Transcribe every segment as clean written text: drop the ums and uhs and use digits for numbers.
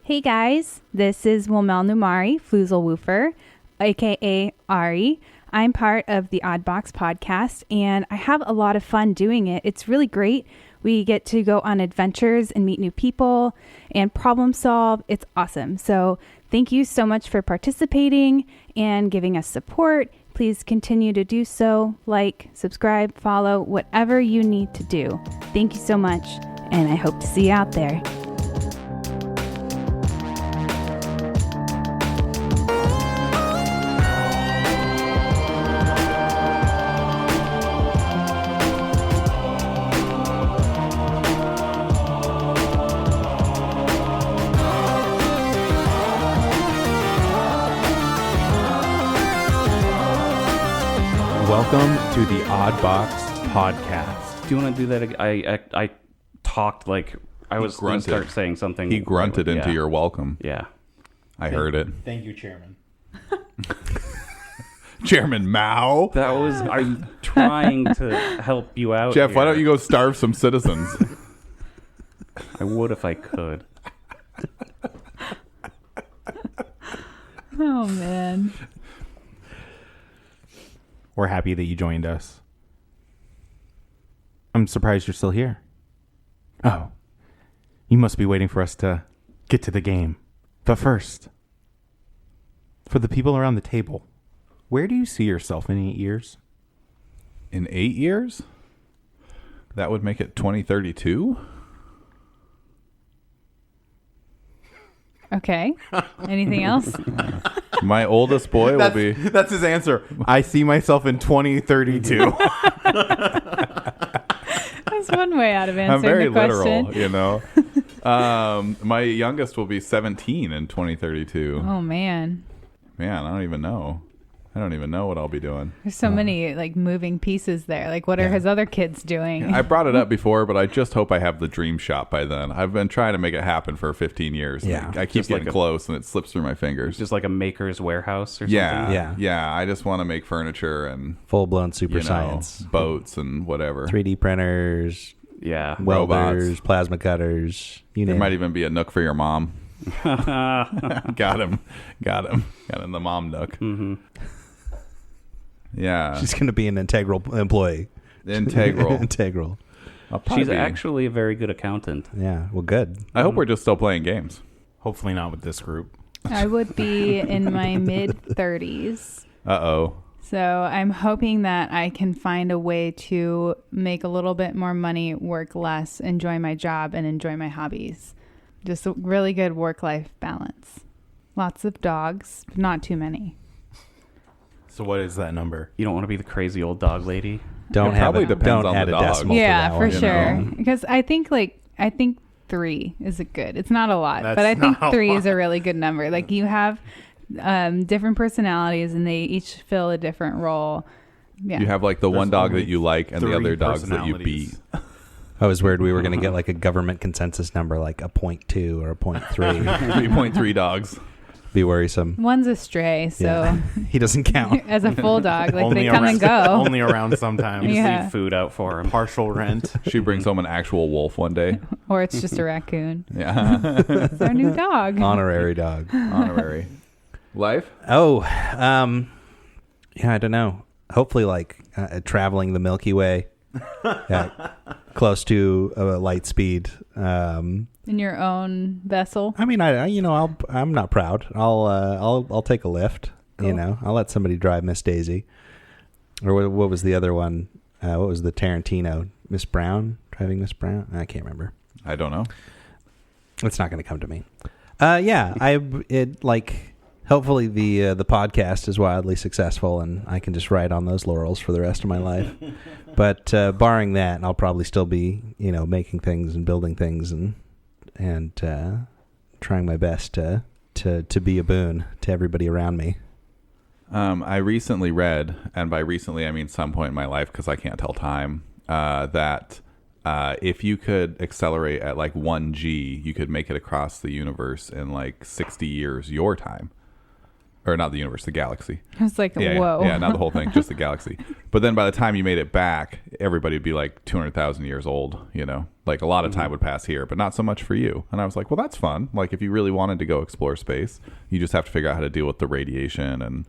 Hey guys, this is Wilmel Numari, Floozelwoofer, aka Ari. I'm part of the Oddbox podcast, and I have a lot of fun doing it. It's really great. We get to go on adventures and meet new people and problem solve. It's awesome. So thank you so much for participating and giving us support. Please continue to do so. Like, subscribe, follow, whatever you need to do. Thank you so much, and I hope to see you out there. Welcome to the Oddbox podcast. Do you want to do that again? I talked like I was going to start saying something. He grunted into your welcome. Yeah. I heard it. Thank you, Chairman. Chairman Mao. That was, are you trying to help you out? Jeff, here? why don't you go starve some citizens? I would if I could. Oh, man. We're happy that you joined us. I'm surprised you're still here. Oh, you must be waiting for us to get to the game. But first, for the people around the table, where do you see yourself in 8 years? In 8 years? That would make it 2032? Okay. Anything else? My oldest boy will be... That's his answer. I see myself in 2032. That's one way out of answering I'm very the question. literal, you know. My youngest will be 17 in 2032. Oh, man. Man, I don't even know. I don't even know what I'll be doing. There's so many like moving pieces there. Like, what are his other kids doing? I brought it up before, but I just hope I have the dream shop by then. I've been trying to make it happen for 15 years. Yeah. I keep Just getting like close, and it slips through my fingers. Just like a maker's warehouse or something. Yeah. I just want to make furniture and Full-blown super you know, science. boats and whatever. 3D printers, Yeah. welders, Robots. plasma cutters. You There name might it. even be a nook for your mom. Got him. The mom nook. Mm-hmm. Yeah. She's going to be an integral employee. Integral. Integral. I'll probably She's be. actually a very good accountant. Yeah. Well, good. I hope we're just still playing games. Hopefully not with this group. I would be in my mid-30s. Uh-oh. So I'm hoping that I can find a way to make a little bit more money, work less, enjoy my job, and enjoy my hobbies. Just a really good work-life balance. Lots of dogs, but not too many. So what is that number? You don't want to be the crazy old dog lady. Don't It have probably a, depends don't on add the a dog. decimal Yeah, to that for one. you sure. know. Because I think 3 is a good. It's not a lot, That's but I think not a 3 lot. is a really good number. Like, you have different personalities, and they each fill a different role. Yeah. You have like the one There's dog only that you like and the 3 other dogs that you beat. personalities. I was worried we were going to get like a government consensus number, like a 0.2 or a 0.3. 3.3 dogs. Be worrisome. One's a stray, so Yeah. He doesn't count. as a full dog, like Only they come and around- go. Only around sometimes. Yeah. Leave food out for him. Partial rent. She brings home an actual wolf one day. Or it's just a raccoon. Yeah. It's our new dog. Honorary dog. Honorary. Life? Oh, yeah, I don't know. Hopefully, like traveling the Milky Way, close to light speed. In your own vessel. I mean, I'm not proud. I'll take a lift. Cool. You know, I'll let somebody drive Miss Daisy. Or what was the other one? What was the Tarantino? Miss Brown driving Miss Brown? I can't remember. I don't know. It's not going to come to me. Hopefully the podcast is wildly successful and I can just ride on those laurels for the rest of my life. But barring that, I'll probably still be, making things and building things and trying my best to be a boon to everybody around me. I recently read, and by recently I mean some point in my life because I can't tell time, that if you could accelerate at like 1G, you could make it across the universe in like 60 years your time. or not the universe, the galaxy. I was like, whoa. Yeah, not the whole thing, just the galaxy. But then by the time you made it back, everybody would be like 200,000 years old, you know? Like a lot of time would pass here, but not so much for you. And I was like, well, that's fun. Like if you really wanted to go explore space, you just have to figure out how to deal with the radiation and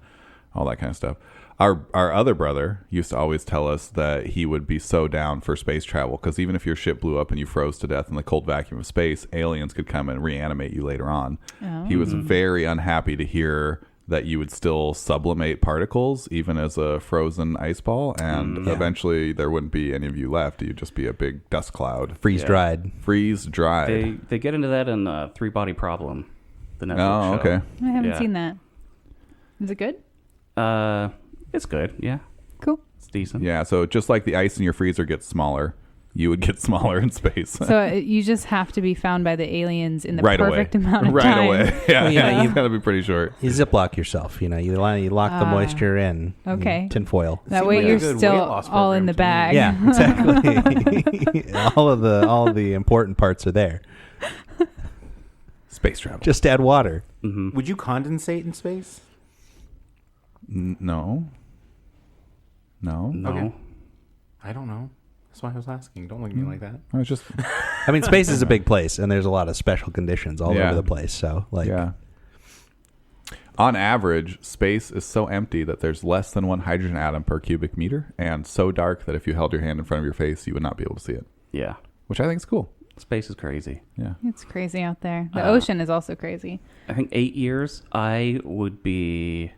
all that kind of stuff. Our other brother used to always tell us that he would be so down for space travel because even if your ship blew up and you froze to death in the cold vacuum of space, aliens could come and reanimate you later on. Oh. He was very unhappy to hear that you would still sublimate particles even as a frozen ice ball, and eventually there wouldn't be any of you left. You'd just be a big dust cloud. Freeze-dried. Freeze-dried. They get into that in Three Body Problem, the Netflix show. Oh, okay. I haven't seen that. Is it good? It's good, yeah. Cool. It's decent. Yeah, so just like the ice in your freezer gets smaller, you would get smaller in space. So you just have to be found by the aliens in the right perfect away. amount of right time. away. Yeah, Well, yeah, you've got to be pretty short. You Ziploc yourself, you know. You lock the moisture in. Okay. Tinfoil. That way you're still all in the bag. Yeah, exactly. all of the important parts are there. Space travel. Just add water. Mm-hmm. Would you condensate in space? No. Okay. I don't know. That's why I was asking. Don't look at me like that. I was just. I mean, space is a big place, and there's a lot of special conditions all over the place. So, like, on average, space is so empty that there's less than one hydrogen atom per cubic meter, and so dark that if you held your hand in front of your face, you would not be able to see it. Yeah. Which I think is cool. Space is crazy. Yeah. It's crazy out there. The ocean is also crazy. I think 8 years, I would be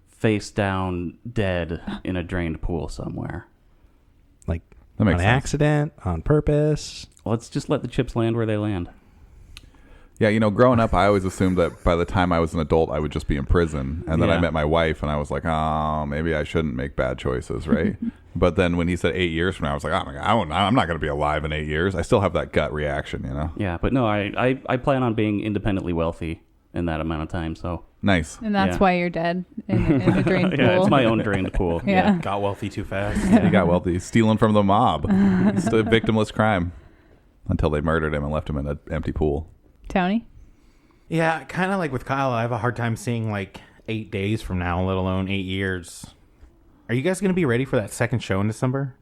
face down dead in a drained pool somewhere. like That makes on sense. accident, on purpose. Let's just let the chips land where they land. Yeah, you know, growing up, I always assumed that by the time I was an adult, I would just be in prison. And then I met my wife, and I was like, oh, maybe I shouldn't make bad choices, right? But then when he said 8 years from now, I was like, oh my God, I'm not going to be alive in 8 years. I still have that gut reaction, you know? Yeah, but no, I plan on being independently wealthy in that amount of time, so. Nice. And that's why you're dead in a drained pool. Yeah, it's my own drained pool. Yeah. Got wealthy too fast. He got wealthy. Stealing from the mob. It's a victimless crime. Until they murdered him and left him in an empty pool. Tony? Yeah, kind of like with Kyle, I have a hard time seeing like 8 days from now, let alone 8 years. Are you guys going to be ready for that second show in December?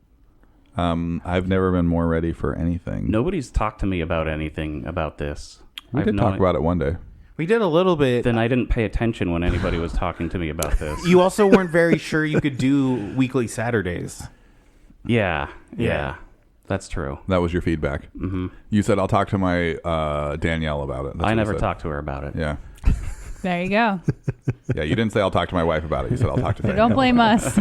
I've never been more ready for anything. Nobody's talked to me about anything about this. We did talk about it one day. We did a little bit. Then I didn't pay attention when anybody was talking to me about this. You also weren't very sure you could do weekly Saturdays. Yeah. That's true. That was your feedback. Mm-hmm. You said, I'll talk to my Danielle about it. That's I never talked to her about it. Yeah. There you go. Yeah, you didn't say, I'll talk to my wife about it. You said, I'll talk to Danielle. Don't blame us.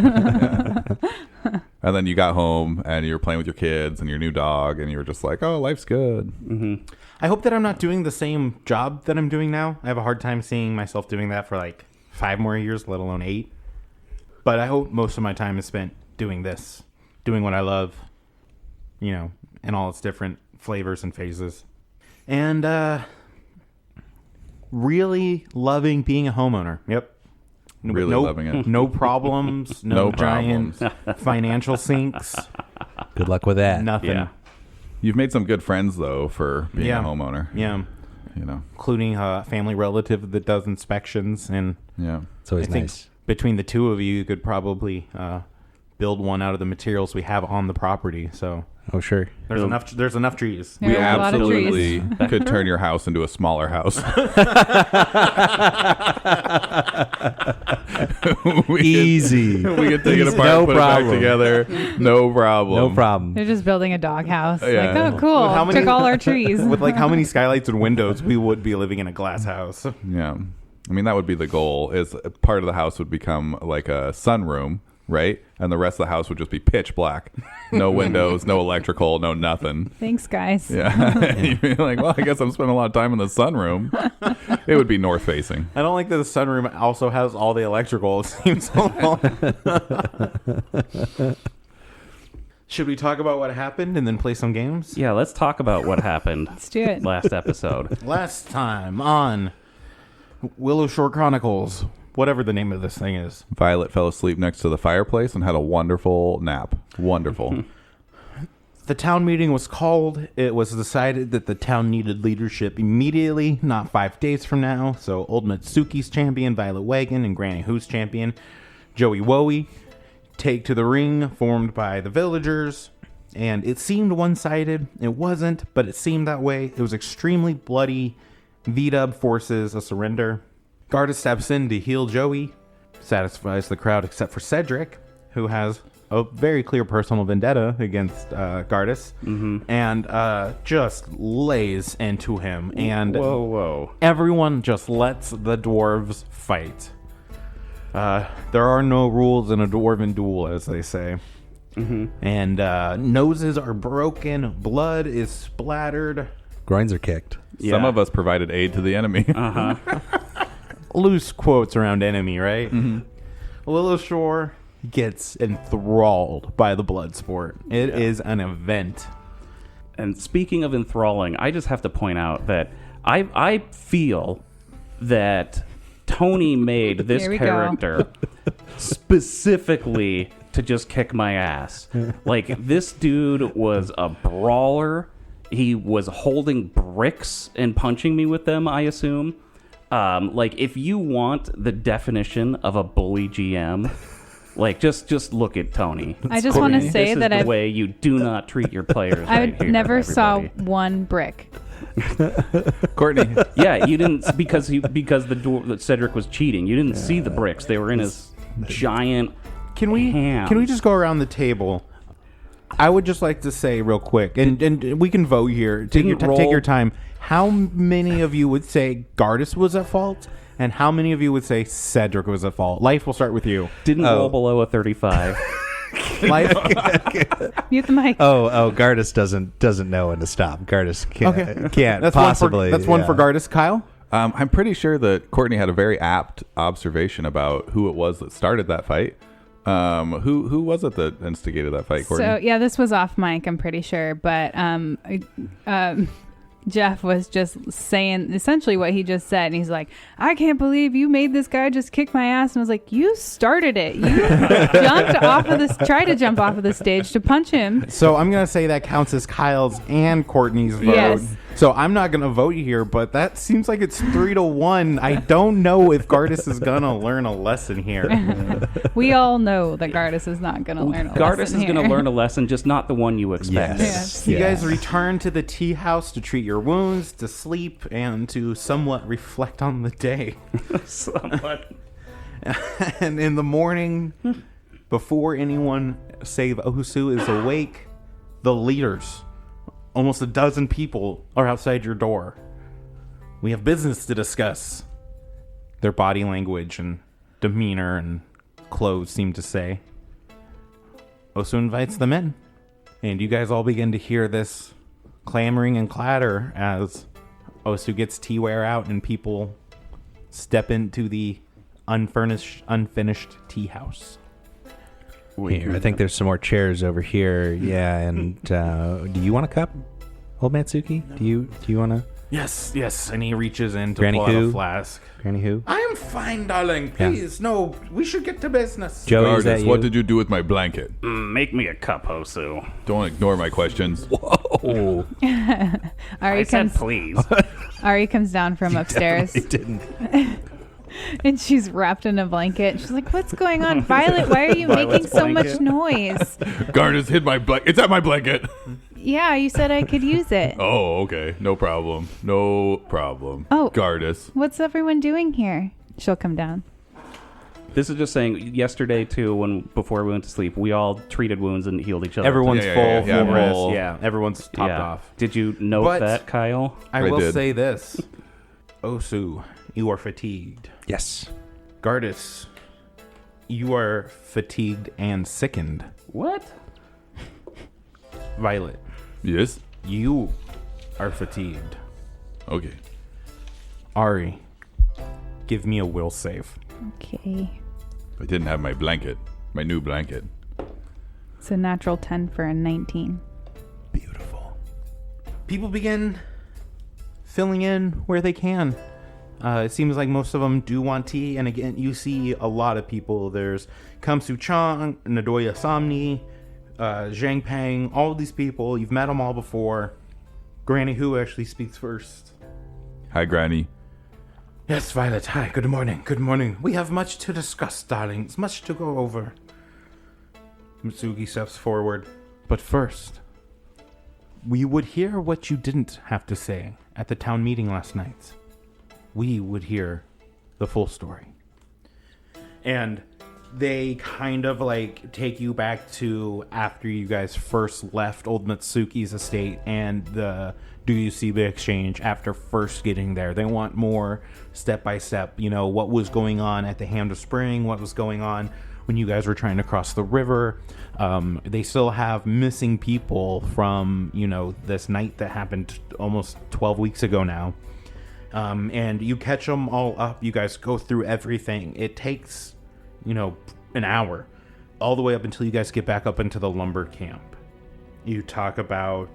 And then you got home and you were playing with your kids and your new dog and you were just like, oh, life's good. Mm-hmm. I hope that I'm not doing the same job that I'm doing now. I have a hard time seeing myself doing that for like 5 more years, let alone 8. But I hope most of my time is spent doing this, doing what I love, you know, in all its different flavors and phases. And really loving being a homeowner. Yep. Really loving it. No problems. No giant financial sinks. Good luck with that. Nothing. Yeah. You've made some good friends, though, for being a homeowner. Yeah. You know. Including a family relative that does inspections. And yeah. It's always nice. Between the two of you, you could probably build one out of the materials we have on the property. So Oh, sure. there's enough trees. There We are a lot of absolutely trees. could turn your house into a smaller house. Easy. We could take it Easy. apart, No put problem. it back together. No problem. No problem. They're just building a doghouse. Yeah. Like, oh, cool. With how many- Took all our trees. With like how many skylights and windows, we would be living in a glass house. Yeah. I mean, that would be the goal, is part of the house would become like a sunroom, right? And the rest of the house would just be pitch black. No windows, no electrical, no nothing. Thanks, guys. Yeah. You'd be like, well, I guess I'm spending a lot of time in the sunroom. It would be north facing. I don't like that the sunroom also has all the electrical. It seems so long. Should we talk about what happened and then play some games? Yeah, let's talk about what happened Let's do it. last episode. Last time on Willowshore Chronicles, whatever the name of this thing is. Violet fell asleep next to the fireplace and had a wonderful nap. Wonderful. The town meeting was called. It was decided that the town needed leadership immediately, not 5 days from now. So Old Mitsuki's champion, Violet Wagon, and Granny Who's champion, Joey Woey, take to the ring, formed by the villagers. And it seemed one-sided. It wasn't, but it seemed that way. It was extremely bloody. V-Dub forces a surrender. Garda steps in to heal Joey, satisfies the crowd except for Cedric, who has a very clear personal vendetta against Gardas, and just lays into him. And whoa. Everyone just lets the dwarves fight. There are no rules in a dwarven duel, as they say. And noses are broken, blood is splattered. Groins are kicked. Some of us provided aid to the enemy. Loose quotes around enemy, right? Willowshore gets enthralled by the blood sport. It is an event. And speaking of enthralling, I just have to point out that I feel that Tony made this Here we go. character specifically to just kick my ass. Like, this dude was a brawler. He was holding bricks and punching me with them, I assume. Like, if you want the definition of a bully GM, like, just look at Tony. I just want to say this that is the I've way you do not treat your players. I right here, never saw everybody. one brick. Courtney, Yeah, you didn't because that Cedric was cheating. You didn't see the bricks; they were in his giant. Can we just go around the table? I would just like to say real quick, and we can vote here. Take your time. How many of you would say Gardas was at fault, and how many of you would say Cedric was at fault? Life, we'll start with you. Didn't roll below a 35. Life. Mute the mic. Gardas doesn't know when to stop. Gardas can't That's possibly. That's one for Gardas. Kyle. I'm pretty sure that Courtney had a very apt observation about who it was that started that fight. Who was it that instigated that fight, Courtney? So yeah, this was off mic, I'm pretty sure, but Jeff was just saying essentially what he just said, and he's like, I can't believe you made this guy just kick my ass. And I was like, you started it. You tried to jump off of the stage to punch him. So I'm gonna say that counts as Kyle's and Courtney's vote. Yes. So I'm not gonna vote here, but that seems like it's 3-1. I don't know if Gardas is gonna learn a lesson here. We all know that Gardas is not going to learn a Gardas lesson is going to here. learn a lesson, just not the one you expect. Yes. You guys return to the tea house to treat your wounds, to sleep, and to somewhat reflect on the day. Somewhat. And in the morning, before anyone save Ohusu is awake, the leaders, almost a dozen people, are outside your door. We have business to discuss. Their body language and demeanor and clothes seem to say. Osu invites them in, and you guys all begin to hear this clamoring and clatter as Osu gets teaware out and people step into the unfinished tea house. Here, I think there's some more chairs over here. Yeah, and do you want a cup, Old Matsuki? Do you want to? Yes, and he reaches in to Granny pull out who? a flask. Granny who? I am fine, darling. Please, no, we should get to business. Joey, is that Gardas, you? what did you do with my blanket? Make me a cup, Hosu. Don't ignore my questions. Whoa. I said please. Ari comes down from upstairs. Didn't. And she's wrapped in a blanket. She's like, what's going on? Violet, why are you making so much noise? Gardas hid my blanket. It's at my blanket. Yeah, you said I could use it. Oh, okay. No problem. Oh, Gardas. What's everyone doing here? She'll come down. This is just saying, yesterday, too, before we went to sleep, we all treated wounds and healed each other. Everyone's Yeah, full rest. full. Yeah, everyone's topped off. Did you note But- that, Kyle? I I will did. say this. Osu, you are fatigued. Yes. Gardas, you are fatigued and sickened. What? Violet, Yes? you are fatigued. Okay. Ari, give me a will save. Okay. I didn't have my blanket. My new blanket. It's a natural 10 for a 19. Beautiful. People begin filling in where they can. It seems like most of them do want tea, and again, you see a lot of people. There's Kamsu Chang, Nadoya Somni, Zhang Peng, all of these people. You've met them all before. Granny Who actually speaks first. Hi, Granny. Yes, Violet. Hi. Good morning. Good morning. We have much to discuss, darlings. Much to go over. Mitsugi steps forward. But first, we would hear what you didn't have to say at the town meeting last night. We would hear the full story. And they kind of like take you back to after you guys first left Old Mitsuki's estate and the Duyusiba exchange after first getting there. They want more step by step, what was going on at the Hand of Spring, what was going on when you guys were trying to cross the river. They still have missing people from, this night that happened almost 12 weeks ago now. And you catch them all up. You guys go through everything. It takes, an hour all the way up until you guys get back up into the lumber camp. You talk about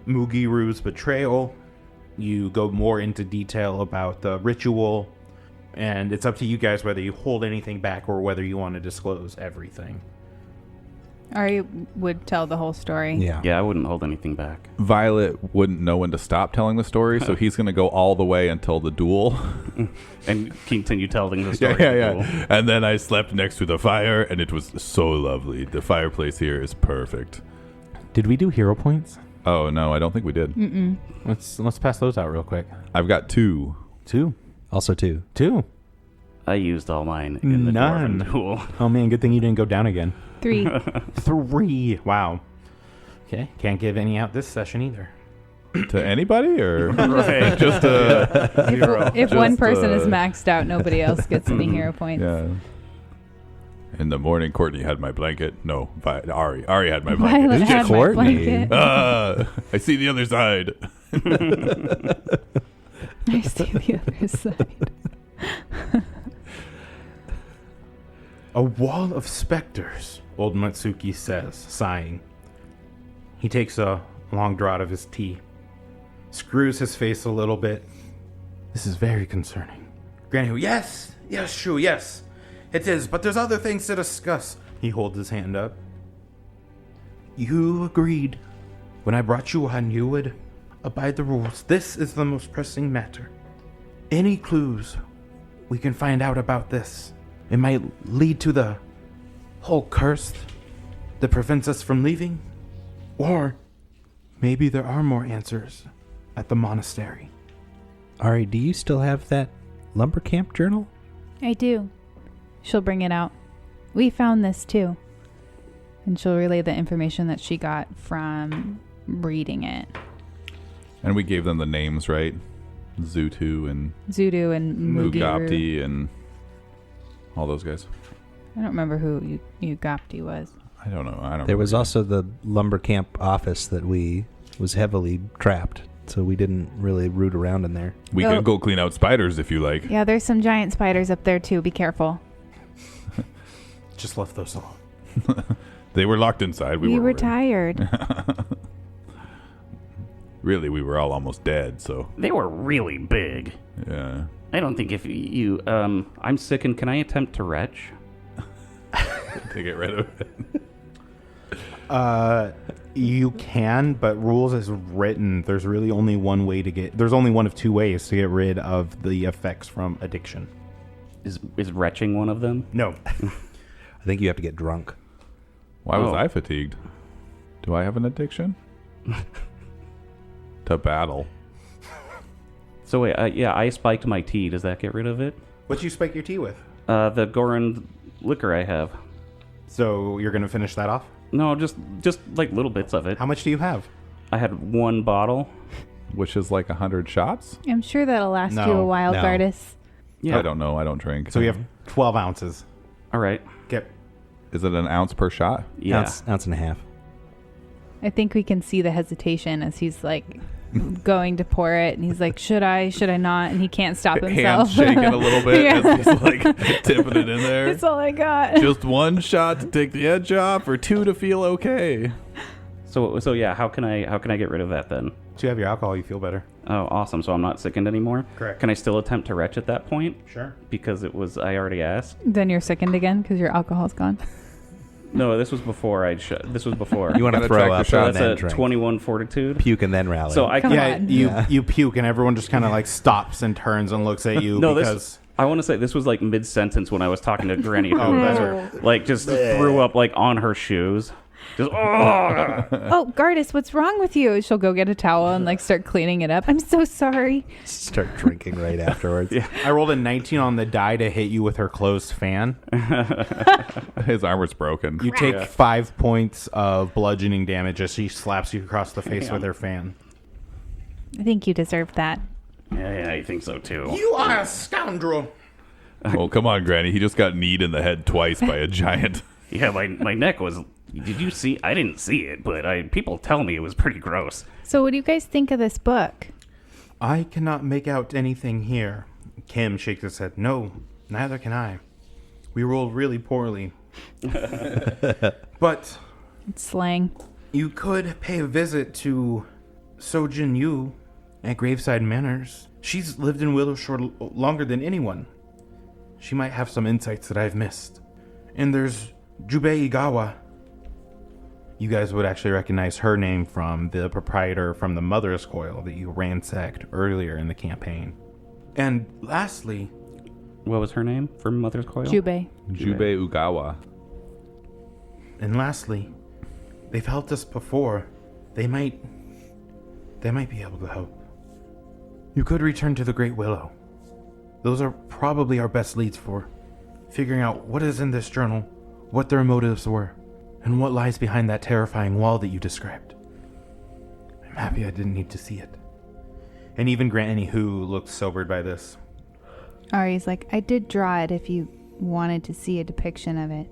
Mugiru's betrayal. You go more into detail about the ritual. And it's up to you guys whether you hold anything back or whether you want to disclose everything. Ari would tell the whole story. Yeah, I wouldn't hold anything back. Violet wouldn't know when to stop telling the story, so he's going to go all the way until the duel. And continue telling the story. Yeah. And then I slept next to the fire, and it was so lovely. The fireplace here is perfect. Did we do hero points? Oh, no, I don't think we did. Mm-mm. Let's pass those out real quick. I've got 2. 2. Also 2. 2. I used all mine in the None. Dwarven duel. Oh man, good thing you didn't go down again. 3. 3. Wow. Okay, can't give any out this session either. To anybody, or Right. just If Just, one person is maxed out, nobody else gets any hero points. yeah. In the morning, Courtney had my blanket. No, Ari had my blanket. Violet It's had just my Courtney. blanket. I see the other side. I see the other side. A wall of specters, old Matsuki says, sighing. He takes a long draught of his tea, screws his face a little bit. This is very concerning. Granny, yes, Shu, yes, it is, but there's other things to discuss. He holds his hand up. You agreed when I brought you on, you would abide the rules. This is the most pressing matter. Any clues we can find out about this, it might lead to the whole curse that prevents us from leaving. Or maybe there are more answers at the monastery. Ari, do you still have that lumber camp journal? I do. She'll bring it out. We found this too. And she'll relay the information that she got from reading it. And we gave them the names, right? Zutu and Zudu and Mugiru. Mugapti and all those guys. I don't remember who Ugapti was. I don't know. There was also the lumber camp office that was heavily trapped, so we didn't really root around in there. We can go clean out spiders if you like. Yeah, there's some giant spiders up there too. Be careful. Just left those alone. They were locked inside. We were tired. Really, we were all almost dead, so They were really big. yeah. I don't think if you, I'm sick and can I attempt to retch? To get rid of it. You can, but rules as written, there's really only one way to there's only one of 2 ways to get rid of the effects from addiction. Is retching one of them? No. I think you have to get drunk. Why was Oh. I fatigued? Do I have an addiction? To battle. So wait, I spiked my tea. Does that get rid of it? What'd you spike your tea with? The Goran liquor I have. So you're going to finish that off? No, just like little bits of it. How much do you have? I had 1 bottle. Which is like 100 shots? I'm sure that'll last you No, a while, no. Gardas. Yeah. I don't know. I don't drink. So you have 12 ounces. All right. Get. Is it an ounce per shot? Yeah. Ounce and a half. I think we can see the hesitation as he's like going to pour it, and he's like, "Should I not?" And he can't stop himself. Hands shaking a little bit Yeah. as he's like tipping it in there. That's all I got. Just 1 shot to take the edge off, or 2 to feel okay. So yeah, how can I get rid of that then? So you have your alcohol, you feel better. Oh, awesome. So I'm not sickened anymore? Correct. Can I still attempt to retch at that point? Sure. Because I already asked. Then you're sickened again because your alcohol's gone. No, this was before this was before. You want to Gotta throw track up the so shot. and then that's a drink. 21 fortitude. Puke and then rally. So I Come Yeah, on. you puke and everyone just kind of like stops and turns and looks at you No, because I want to say this was like mid-sentence when I was talking to Granny who Oh, better. like just threw up like on her shoes. Just Oh, Gardas, what's wrong with you? She'll go get a towel and like start cleaning it up. I'm so sorry. Start drinking right afterwards. I rolled a 19 on the die to hit you with her closed fan. His armor's broken. You take 5 points of bludgeoning damage as she slaps you across the face Damn. with her fan. I think you deserve that. yeah, I think so too. You are a scoundrel. Oh, come on, Granny. He just got kneed in the head twice by a giant. Yeah, my neck was. Did you see? I didn't see it, but people tell me it was pretty gross. So, what do you guys think of this book? I cannot make out anything here. Kim shakes his head. No, neither can I. We rolled really poorly. But It's slang. you could pay a visit to Sojin Yu at Graveside Manors. She's lived in Willowshore longer than anyone. She might have some insights that I've missed. And there's Jubei Igawa. You guys would actually recognize her name from the proprietor from the Mother's Coil that you ransacked earlier in the campaign. And lastly, What was her name for Mother's Coil? Jubei. Jubei Ugawa. they've helped us before. They might be able to help. You could return to the Great Willow. Those are probably our best leads for figuring out what is in this journal, what their motives were, and what lies behind that terrifying wall that you described. I'm happy I didn't need to see it. And even Granny, who looked sobered by this. Ari's like, I did draw it if you wanted to see a depiction of it.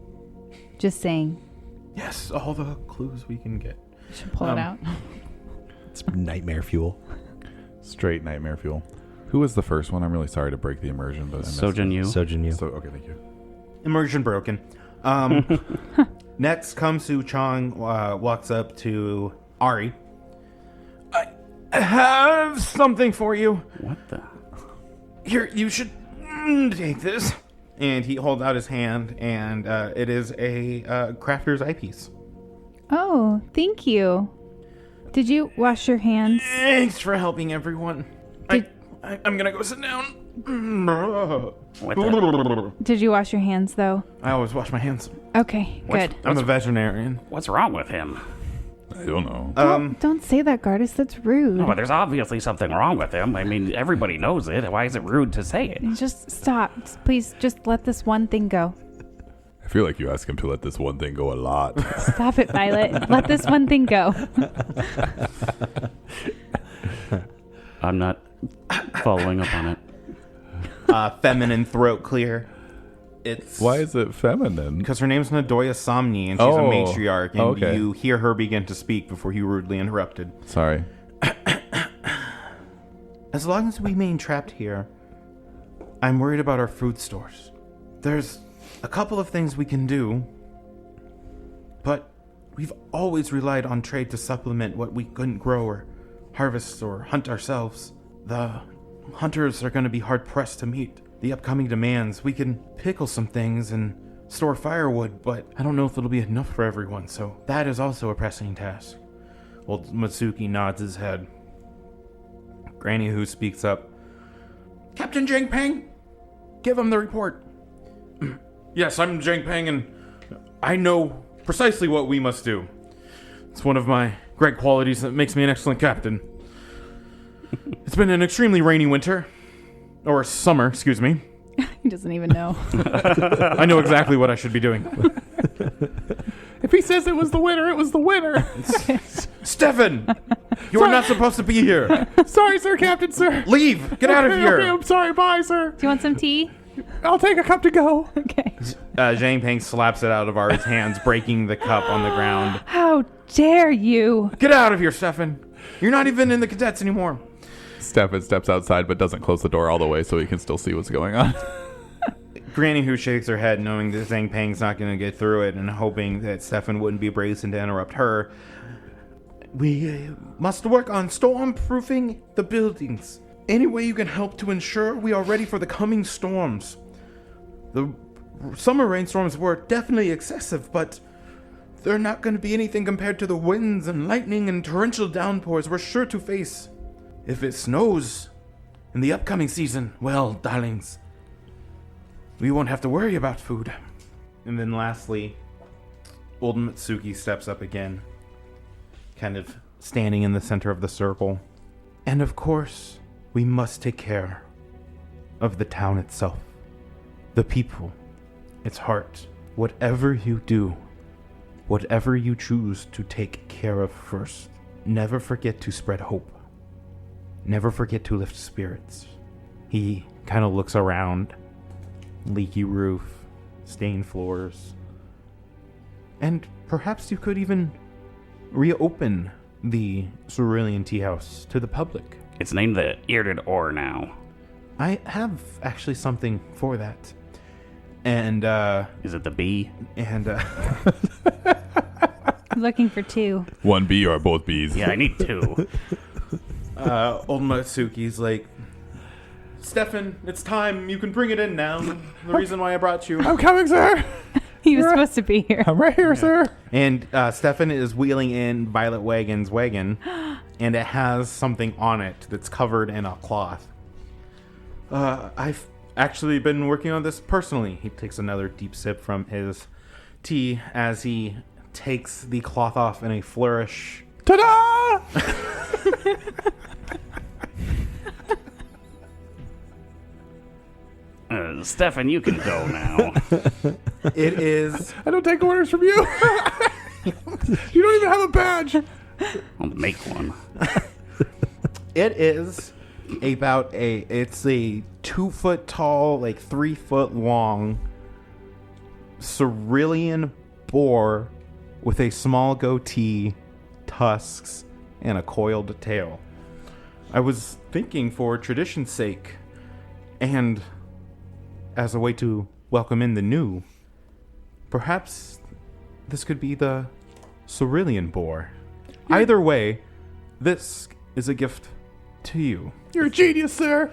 Just saying. Yes, all the clues we can get. You should pull it out. It's nightmare fuel. Straight nightmare fuel. Who was the first one? I'm really sorry to break the immersion, but I missed Sojin Yu. Sojin Yu. So, okay, thank you. Immersion broken. Next, Kamsu Chong walks up to Ari. I have something for you. What the? Here, you should take this. And he holds out his hand, and it is a crafter's eyepiece. Oh, thank you. Did you wash your hands? Thanks for helping everyone. I'm gonna go sit down. What the? Did you wash your hands, though? I always wash my hands. Okay, good. I'm a veterinarian. What's wrong with him? I don't know. Don't say that, Gardas. That's rude. No, but there's obviously something wrong with him. I mean, everybody knows it. Why is it rude to say it? Just stop. Please, just let this one thing go. I feel like you ask him to let this one thing go a lot. Stop it, Violet. Let this one thing go. I'm not following up on it. Feminine throat clear. It's Why is it feminine? because her name's Nadoya Somni, and she's a Oh, matriarch, and okay. you hear her begin to speak before you rudely interrupted. Sorry. As long as we remain trapped here, I'm worried about our food stores. There's a couple of things we can do, but we've always relied on trade to supplement what we couldn't grow or harvest or hunt ourselves. The hunters are going to be hard-pressed to meet the upcoming demands. We can pickle some things and store firewood, but I don't know if it'll be enough for everyone, so that is also a pressing task. Old Matsuki nods his head. Granny Who speaks up. Captain Jang Peng, give him the report. Yes, I'm Jang Peng, and I know precisely what we must do. It's one of my great qualities that makes me an excellent captain. It's been an extremely rainy winter. Or summer, excuse me. He doesn't even know. I know exactly what I should be doing. If he says it was the winner, it was the winner. Stefan! You are not supposed to be here. Sorry, sir, Captain, sir. Leave! Get out of here! I'm sorry. Bye, sir. Do you want some tea? I'll take a cup to go. Okay. Zhang Peng slaps it out of Ari's hands, breaking the cup on the ground. How dare you? Get out of here, Stefan! You're not even in the cadets anymore. Stefan steps outside but doesn't close the door all the way so he can still see what's going on. Granny Who shakes her head, knowing that Zhang Peng's not going to get through it, and hoping that Stefan wouldn't be brazen to interrupt her. We must work on storm-proofing the buildings. Any way you can help to ensure we are ready for the coming storms. The summer rainstorms were definitely excessive, but they're not going to be anything compared to the winds and lightning and torrential downpours we're sure to face. If it snows in the upcoming season, well, darlings, we won't have to worry about food. And then lastly, old Mitsuki steps up again, kind of standing in the center of the circle. And of course, we must take care of the town itself, the people, its heart. Whatever you do, whatever you choose to take care of first, never forget to spread hope. Never forget to lift spirits. He kind of looks around. Leaky roof, stained floors. And perhaps you could even reopen the Cerulean Tea House to the public. It's named the Earded Ore now. I have actually something for that. And, Is it the bee? And, Looking for two. One bee or both bees? Yeah, I need two. old Matsuki's like, Stefan, it's time. You can bring it in now. The reason why I brought you. I'm coming, sir. He was supposed to be here. I'm right here, sir. And Stefan is wheeling in Violet Wagon's wagon, and it has something on it that's covered in a cloth. I've actually been working on this personally. He takes another deep sip from his tea as he takes the cloth off in a flourish. Ta-da! Stefan, you can go now. It is I don't take orders from you. You don't even have a badge. I'll make one. It is it's a 2 foot tall, like 3 foot long cerulean boar with a small goatee, tusks, and a coiled tail. I was thinking for tradition's sake, and as a way to welcome in the new, perhaps this could be the cerulean boar. Either way, this is a gift to you. You're a genius, sir.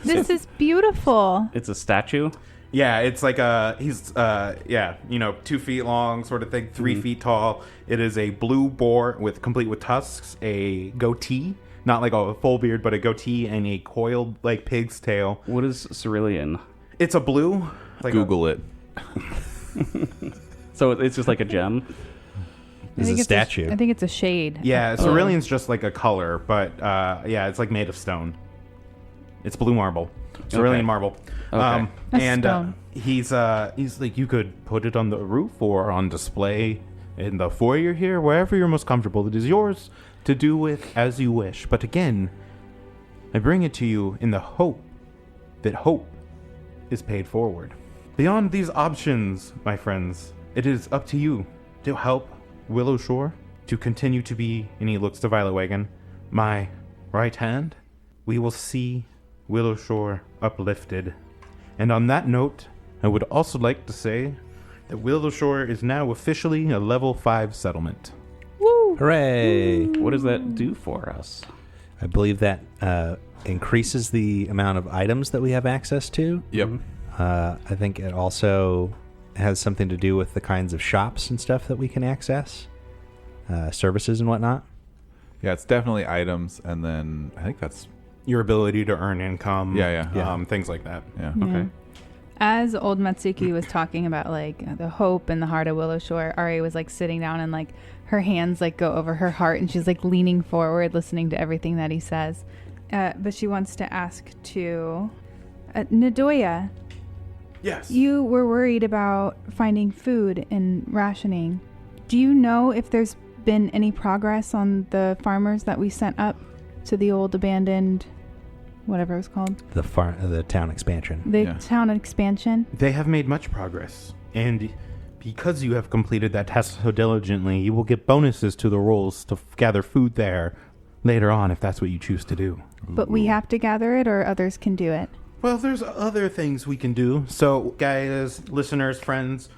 This is beautiful. It's a statue? Yeah, it's like he's 2 feet long sort of thing, 3 feet tall. It is a blue boar complete with tusks, a goatee, not like a full beard, but a goatee and a coiled like pig's tail. What is cerulean? It's a blue. Like Google it. So it's just like a gem? It's a statue. I think it's a shade. Yeah, cerulean's just like a color, but it's like made of stone. It's blue marble, cerulean Okay. marble. Okay. And stone. he's like, you could put it on the roof or on display in the foyer here, wherever you're most comfortable. It is yours to do with as you wish. But again, I bring it to you in the hope that hope is paid forward. Beyond these options, my friends, it is up to you to help Willowshore to continue to be, and he looks to Violet Wagon, my right hand. We will see Willowshore uplifted. And on that note, I would also like to say that Willowshore is now officially a level 5 settlement. Woo! Hooray! What does that do for us? I believe that increases the amount of items that we have access to. Yep. I think it also has something to do with the kinds of shops and stuff that we can access, services and whatnot. Yeah, it's definitely items, and then I think that's Your ability to earn income, Yeah. things like that. yeah. Okay. As old Matsuki was talking about like the hope and the heart of Willowshore, Ari was like sitting down and like her hands like go over her heart and she's like leaning forward listening to everything that he says. But she wants to ask to Nadoya, Yes. you were worried about finding food and rationing. Do you know if there's been any progress on the farmers that we sent up to the old abandoned, whatever it was called? The town expansion. The Yeah. town expansion? They have made much progress, and because you have completed that task so diligently, you will get bonuses to the rolls to gather food there later on if that's what you choose to do. But we have to gather it or others can do it? Well, there's other things we can do. So, guys, listeners, friends,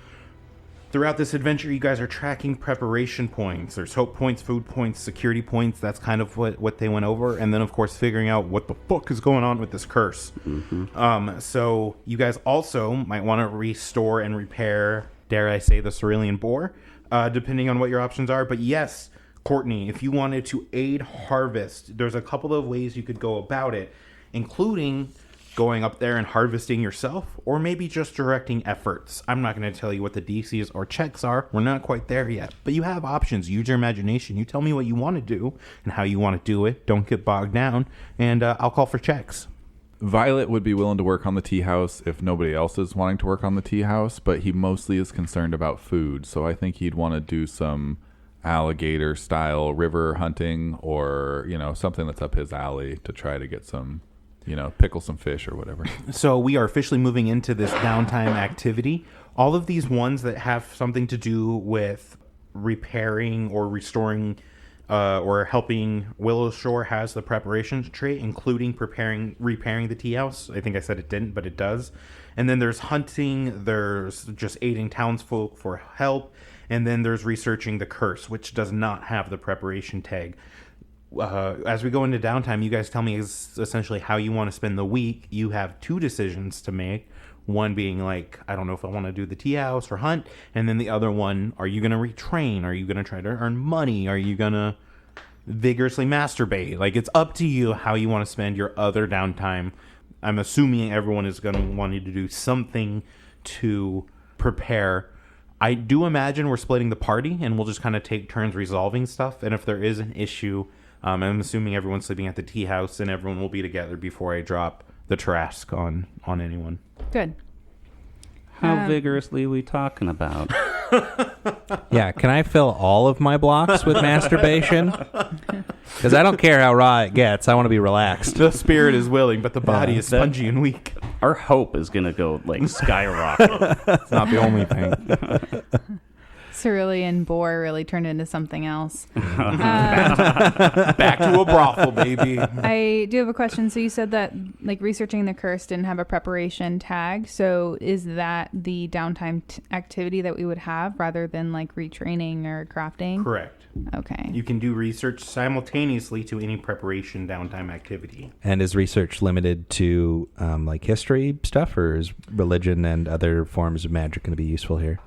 throughout this adventure, you guys are tracking preparation points. There's hope points, food points, security points. That's kind of what they went over. And then, of course, figuring out what the fuck is going on with this curse. So you guys also might want to restore and repair, dare I say, the cerulean boar. depending on what your options are. But yes, Courtney, if you wanted to aid harvest, there's a couple of ways you could go about it, including going up there and harvesting yourself, or maybe just directing efforts. I'm not going to tell you what the DCs or checks are. We're not quite there yet, but you have options. Use your imagination. You tell me what you want to do and how you want to do it. Don't get bogged down, and I'll call for checks. Violet would be willing to work on the tea house if nobody else is wanting to work on the tea house, but he mostly is concerned about food. So I think he'd want to do some alligator style river hunting, or, you know, something that's up his alley to try to get some, you know, pickle some fish or whatever. So we are officially moving into this downtime activity. All of these ones that have something to do with repairing or restoring or helping Willowshore has the preparation trait, including repairing the tea house. I think I said it didn't, but it does. And then there's hunting, there's just aiding townsfolk for help, and then there's researching the curse, which does not have the preparation tag. As we go into downtime, you guys tell me essentially how you want to spend the week. You have two decisions to make. One being like, I don't know if I want to do the tea house or hunt. And then the other one, are you going to retrain? Are you going to try to earn money? Are you going to vigorously masturbate? Like, it's up to you how you want to spend your other downtime. I'm assuming everyone is going to want you to do something to prepare. I do imagine we're splitting the party and we'll just kind of take turns resolving stuff. And if there is an issue, I'm assuming everyone's sleeping at the tea house and everyone will be together before I drop the Trask on anyone. Good. How vigorously we talking about? Yeah, can I fill all of my blocks with masturbation? Because I don't care how raw it gets. I want to be relaxed. The spirit is willing, but the body is spongy and weak. Our hope is going to go, like, skyrocket. It's not the only thing. Cerulean boar really turned into something else. Back to a brothel, baby. I do have a question. So you said that like researching the curse didn't have a preparation tag. So is that the downtime activity that we would have rather than like retraining or crafting? Correct. Okay. You can do research simultaneously to any preparation downtime activity. And is research limited to like history stuff, or is religion and other forms of magic going to be useful here?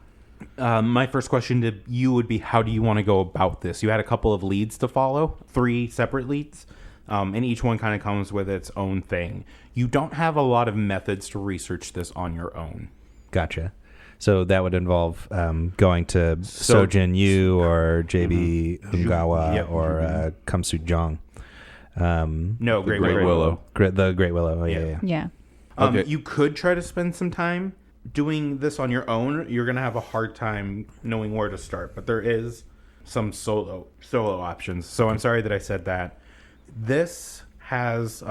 My first question to you would be, how do you want to go about this? You had a couple of leads to follow, 3 separate leads, and each one kind of comes with its own thing. You don't have a lot of methods to research this on your own. Gotcha. So that would involve going to Sojin Yu or JB Ungawa or Kamsu Jong. No, Great Willow. The Great Willow. Oh, yeah. Yeah. Okay. You could try to spend some time doing this on your own. You're going to have a hard time knowing where to start, but there is some solo options. So I'm sorry that I said that. This has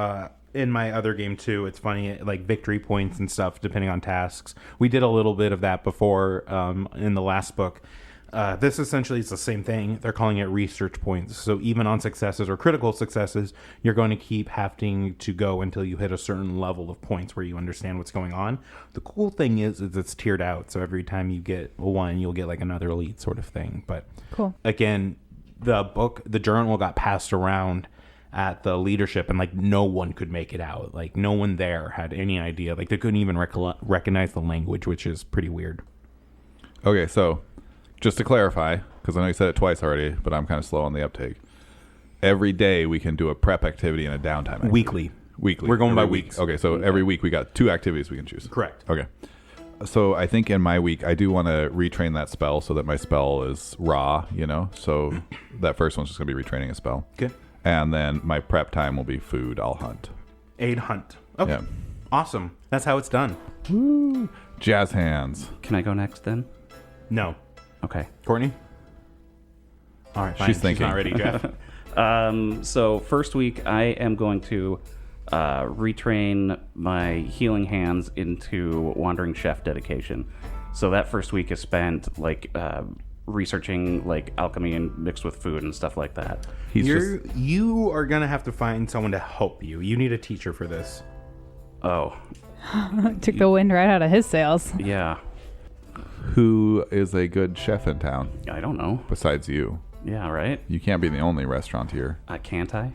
in my other game too, it's funny, like victory points and stuff depending on tasks. We did a little bit of that before in the last book. This essentially is the same thing. They're calling it research points. So even on successes or critical successes, you're going to keep having to go until you hit a certain level of points where you understand what's going on. The cool thing is it's tiered out. So every time you get one, you'll get like another elite sort of thing. But cool. Again, the journal got passed around at the leadership, and like no one could make it out. Like no one there had any idea. Like they couldn't even recognize the language, which is pretty weird. Okay, so just to clarify, because I know you said it twice already, but I'm kind of slow on the uptake. Every day we can do a prep activity and a downtime activity. Weekly. We're going every by week. weeks. Okay, so every week we got 2 activities we can choose. Correct. Okay. So I think in my week I do want to retrain that spell so that my spell is raw, you know? So that first one's just going to be retraining a spell. Okay. And then my prep time will be food. I'll hunt. Aid hunt. Okay. Yeah. Awesome. That's how it's done. Woo. Jazz hands. Can I go next then? No. Okay. Courtney? All right, fine. She's thinking. Not ready, Jeff. So first week I am going to retrain my healing hands into Wandering Chef dedication. So that first week is spent like researching like alchemy and mixed with food and stuff like that. You are going to have to find someone to help you. You need a teacher for this. Oh. Took the wind right out of his sails. Yeah. Who is a good chef in town I don't know. besides you? Yeah, right? You can't be the only restaurateur. Can't I?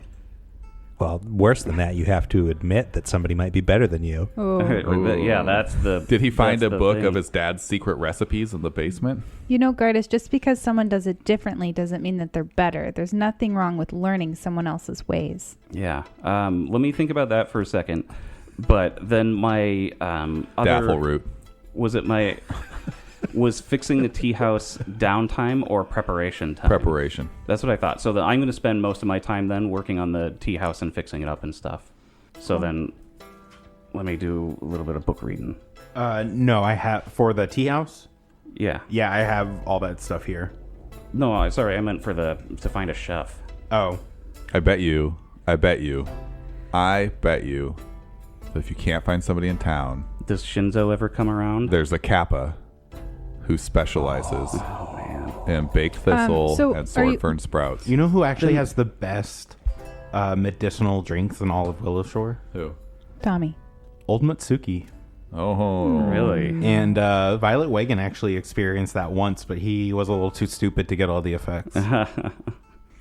Well, worse than that, you have to admit that somebody might be better than you. Oh. Yeah, that's the. Did he find a that's the book thing. of his dad's secret recipes in the basement? You know, Gardas, just because someone does it differently doesn't mean that they're better. There's nothing wrong with learning someone else's ways. Yeah. Let me think about that for a second. But then my other Daffle root. Was fixing the tea house downtime or preparation time? Preparation. That's what I thought. So I'm going to spend most of my time then working on the tea house and fixing it up and stuff. So then let me do a little bit of book reading. No, I have for the tea house. Yeah. Yeah, I have all that stuff here. No, sorry. I meant to find a chef. Oh, I bet you that if you can't find somebody in town, Does Shinzo ever come around? there's a Kappa who specializes in baked thistle so and are sword you- fern sprouts. you know who actually has the best medicinal drinks in all of Willowshore? Who? Tommy. Old Matsuki. Oh, Really? And Violet Wagon actually experienced that once, but he was a little too stupid to get all the effects.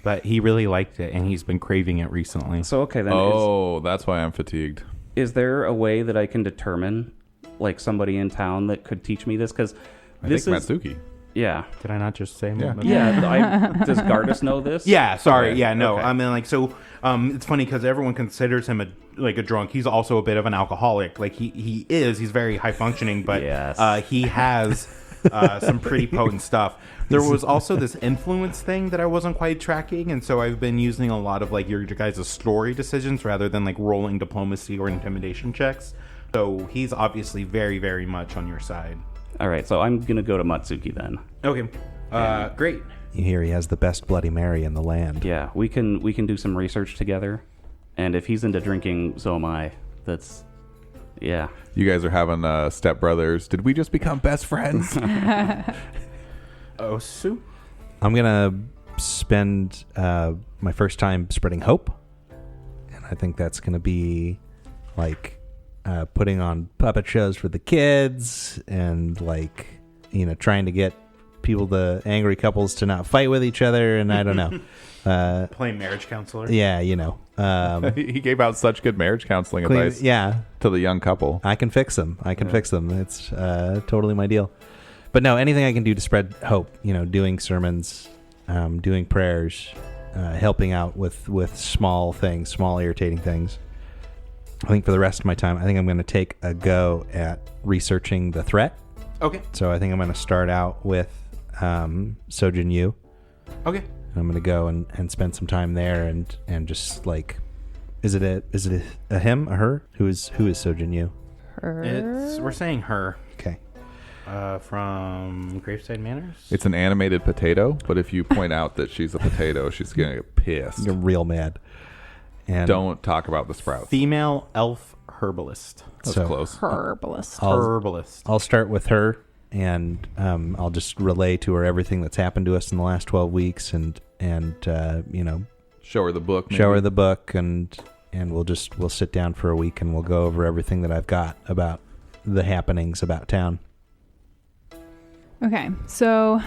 But he really liked it, and he's been craving it recently. So okay then. Oh, that's why I'm fatigued. Is there a way that I can determine, like somebody in town that could teach me this? Because I this uh, think is Matsuki. yeah. Did I not just say? Yeah. Old Matsuki? Yeah, does Gardas know this? Yeah, sorry. Okay, Yeah, no. okay. I mean, like, so it's funny because everyone considers him a drunk. He's also a bit of an alcoholic. Like, he's very high functioning, but Yes. he has some pretty potent stuff. There was also this influence thing that I wasn't quite tracking, and so I've been using a lot of, like, your guys' story decisions rather than, like, rolling diplomacy or intimidation checks. So he's obviously very, very much on your side. All right, so I'm gonna go to Matsuki then. Okay. Great. You hear he has the best Bloody Mary in the land. Yeah, we can do some research together, and if he's into drinking, so am I. That's yeah. You guys are having stepbrothers. Did we just become best friends? Osu? I'm going to spend my first time spreading hope. And I think that's going to be like putting on puppet shows for the kids and like, you know, trying to get angry couples to not fight with each other. And I don't know. Playing marriage counselor? Yeah, you know. He gave out such good marriage counseling advice Yeah. to the young couple. I can fix them. It's totally my deal. But no, anything I can do to spread hope, you know, doing sermons, doing prayers, helping out with small things, small irritating things. I think for the rest of my time, I think I'm going to take a go at researching the threat. Okay. So I think I'm going to start out with Sojin Yu. Okay. I'm going to go and spend some time there and just like, is it a him, a her? Who is Sojin Yu? We're saying her. Okay. From Graveside Manors. It's an animated potato, but if you point out that she's a potato, she's going to get pissed. You're real mad. And Don't talk about the sprouts. Female elf herbalist. That's so- close. Herbalist. Herbalist. I'll start with her, and I'll just relay to her everything that's happened to us in the last 12 weeks, and you know, Show her the book. show maybe. her the book, and we'll sit down for a week, and we'll go over everything that I've got about the happenings about town. Okay, so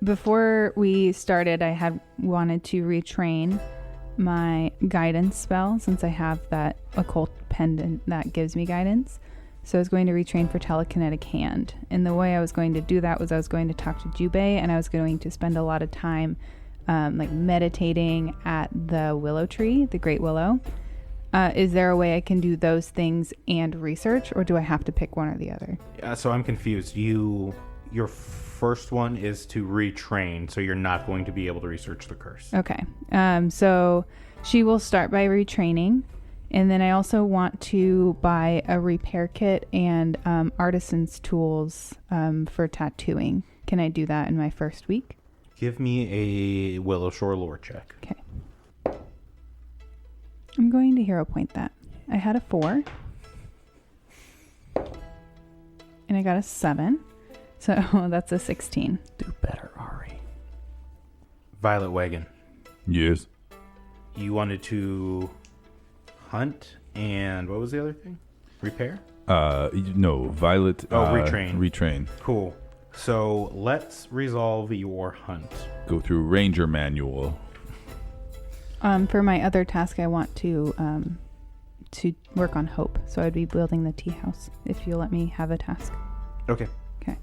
before we started, I had wanted to retrain my guidance spell since I have that occult pendant that gives me guidance. So I was going to retrain for telekinetic hand. And the way I was going to do that was I was going to talk to Jubei, and I was going to spend a lot of time like meditating at the willow tree, the great willow. Is there a way I can do those things and research, or do I have to pick one or the other? So I'm confused. Your first one is to retrain, so you're not going to be able to research the curse. Okay. So she will start by retraining. And then I also want to buy a repair kit and artisan's tools for tattooing. Can I do that in my first week? Give me a Willowshore lore check. Okay. I'm going to hero point that. I had a 4. And I got a 7. So that's a 16. Do better, Ari. Violet Wagon. Yes. You wanted to hunt, and what was the other thing? Repair? No, Violet. Retrain. Retrain. Cool. So let's resolve your hunt. Go through Ranger Manual. For my other task, I want to work on hope. So I'd be building the tea house if you'll let me have a task. Okay. Okay.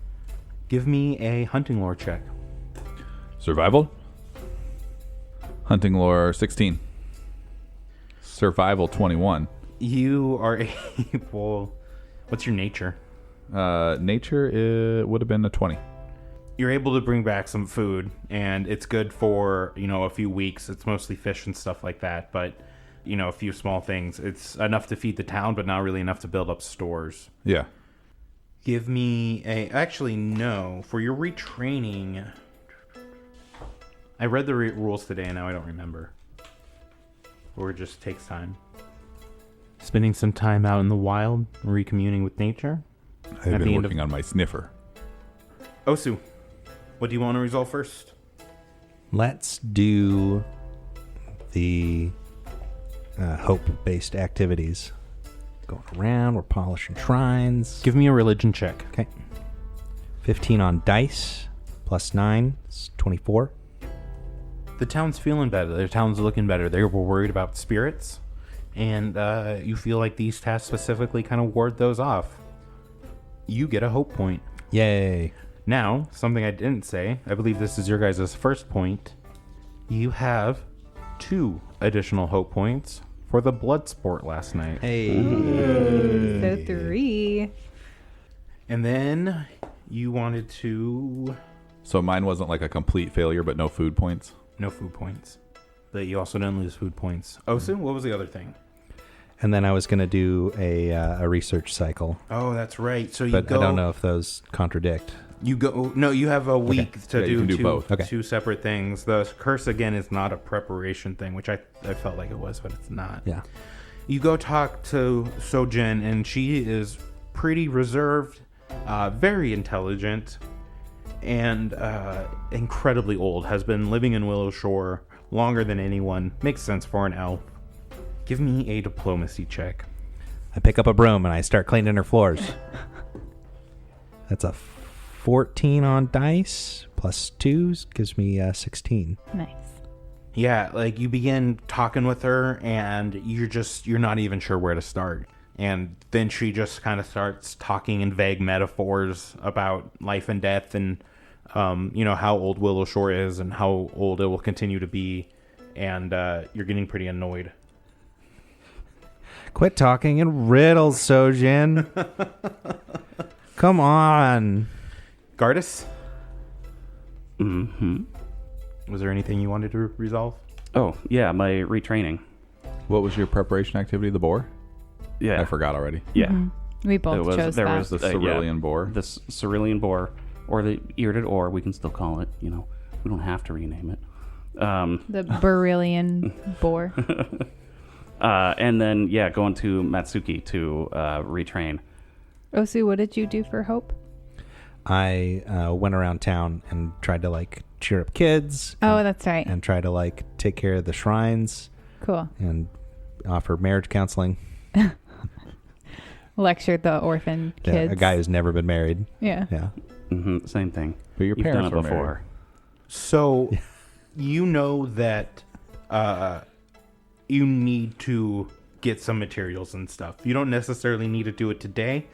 Give me a hunting lore check. Survival? Hunting lore 16. Survival 21. You are able... What's your nature? Nature, it would have been a 20. You're able to bring back some food, and it's good for, a few weeks. It's mostly fish and stuff like that, but, a few small things. It's enough to feed the town, but not really enough to build up stores. Yeah. Give me a... Actually, no. For your retraining... I read the rules today, and now I don't remember. Or it just takes time. Spending some time out in the wild, recommuning with nature. I've been working on my sniffer. Osu, what do you want to resolve first? Let's do the hope-based activities. Going around, we're polishing shrines. Give me a religion check. Okay. 15 on dice, plus 9, it's 24. The town's feeling better. The town's looking better. They were worried about spirits, and you feel like these tasks specifically kind of ward those off. You get a hope point. Yay. Now, something I didn't say, I believe this is your guys' first point. You have 2 additional hope points for the blood sport last night. Hey. So 3. And then you wanted to... So mine wasn't like a complete failure, but no food points. No food points. But you also didn't lose food points. Osu, what was the other thing? And then I was going to do a research cycle. Oh, that's right. So you But go... I don't know if those contradict. You go... No, you have a week to Yeah, you do, can do both. Okay. 2 separate things. The curse, again, is not a preparation thing, which I felt like it was, but it's not. Yeah. You go talk to Sojin, and she is pretty reserved, very intelligent, and incredibly old. Has been living in Willowshore longer than anyone. Makes sense for an elf. Give me a diplomacy check. I pick up a broom and I start cleaning her floors. That's a 14 on dice, plus 2 gives me 16. Nice. Yeah, like you begin talking with her, and you're not even sure where to start. And then she just kind of starts talking in vague metaphors about life and death, and how old Willowshore is and how old it will continue to be. And you're getting pretty annoyed. Quit talking in riddles, Sojin. Come on. Gardas, Mm-hmm. was there anything you wanted to resolve? Oh, yeah, my retraining. What was your preparation activity? The boar? Yeah. I forgot already. Yeah. Mm-hmm. We both chose there that. was The yeah, cerulean boar. this cerulean boar, or the eared oar, we can still call it. We don't have to rename it. The Beryllian boar. And then, going to Matsuki to retrain. Osu, what did you do for hope? I went around town and tried to cheer up kids. Oh, that's right. And try to take care of the shrines Cool. and offer marriage counseling. Lectured the orphan kids. Yeah, a guy who's never been married. Yeah. Yeah. Mm-hmm, same thing. But your You've parents done it were before. married. So, you know that you need to get some materials and stuff. You don't necessarily need to do it today,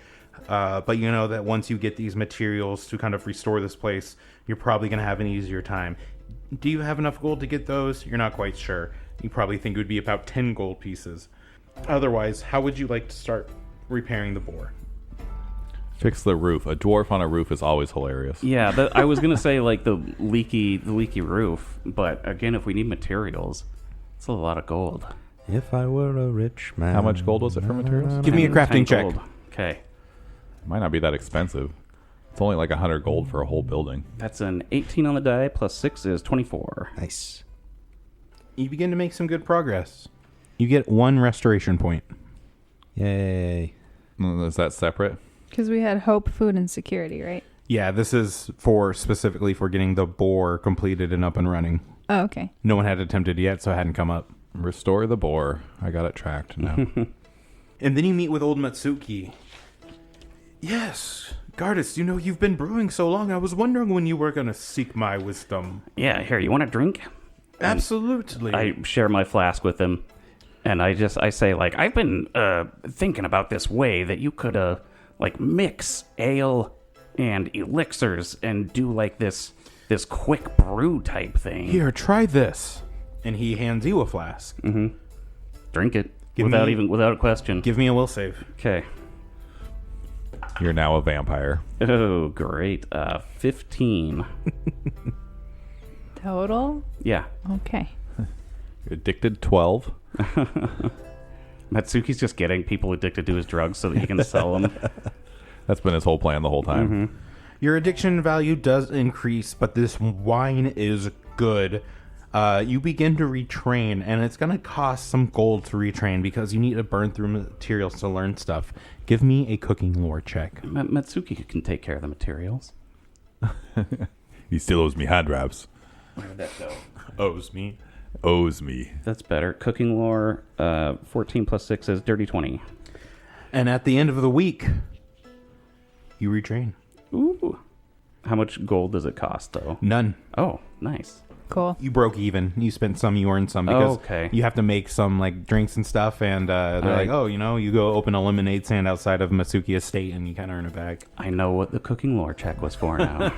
but you know that once you get these materials to kind of restore this place, you're probably going to have an easier time. Do you have enough gold to get those? You're not quite sure. You probably think it would be about 10 gold pieces. Otherwise, how would you like to start repairing the boar? Fix the roof. A dwarf on a roof is always hilarious. Yeah, I was gonna say the leaky roof, but again, if we need materials, it's a lot of gold. If I were a rich man. How much gold was it for materials? Give me a 10 crafting check. gold. Okay, Might not be that expensive. It's only like 100 gold for a whole building. that's an 18 on the die, plus 6 is 24. Nice. You begin to make some good progress. You get 1 restoration point. Yay. Is that separate? Because we had hope, food, and security, right? Yeah, this is specifically for getting the boar completed and up and running. Oh, okay. No one had attempted yet, so it hadn't come up. Restore the boar. I got it tracked now. And then you meet with old Matsuki. Yes, Gardas, you've been brewing so long. I was wondering when you were going to seek my wisdom. Yeah, here, you want a drink? Absolutely. I share my flask with him, and I say, like, I've been thinking about this way that you could like mix ale and elixirs and do like this quick brew type thing. Here, try this. And he hands you a flask. Mm-hmm. Drink it without a question. Give me a will save. Okay. You're now a vampire. Oh, great. 15. Total? Yeah. Okay. You're addicted 12. Matsuki's just getting people addicted to his drugs so that he can sell them. That's been his whole plan the whole time. Mm-hmm. Your addiction value does increase, but this wine is good. You begin to retrain, and it's going to cost some gold to retrain because you need to burn through materials to learn stuff. Give me a cooking lore check. Matsuki can take care of the materials. He still owes me hand wraps. Where did that go? Owes me. Owes me. That's better. Cooking lore, 14 plus 6 is dirty 20. And at the end of the week, you retrain. Ooh. How much gold does it cost, though? None. Oh, nice. Cool. You broke even. You spent some, you earned some because okay. you have to make some like drinks and stuff. And they're like, oh, you go open a lemonade stand outside of Matsuki Estate and you kind of earn it back. I know what the cooking lore check was for now.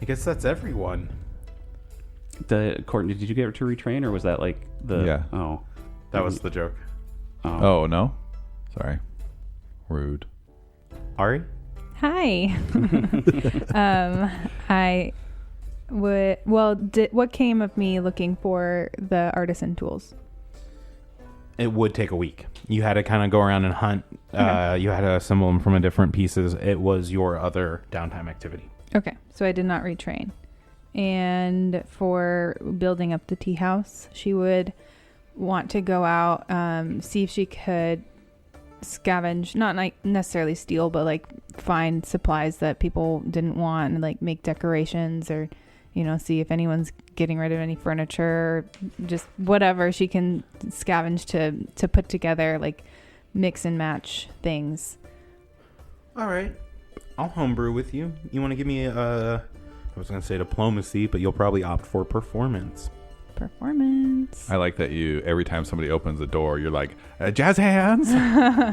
I guess that's everyone. Courtney, did you get to retrain, or was that like the... Yeah. Oh. That was the joke. Oh, no? Sorry. Rude. Ari? Hi. I would. Well, what came of me looking for the artisan tools? It would take a week. You had to kind of go around and hunt. Okay. You had to assemble them from different pieces. It was your other downtime activity. Okay, so I did not retrain. And for building up the tea house, she would want to go out, see if she could scavenge, not like necessarily steal, but like find supplies that people didn't want and like make decorations, or see if anyone's getting rid of any furniture, or just whatever she can scavenge to put together, like mix and match things. All right. I'll homebrew with you. You want to give me I was going to say diplomacy, but you'll probably opt for performance. Performance. I like that you, every time somebody opens the door, you're like, jazz hands?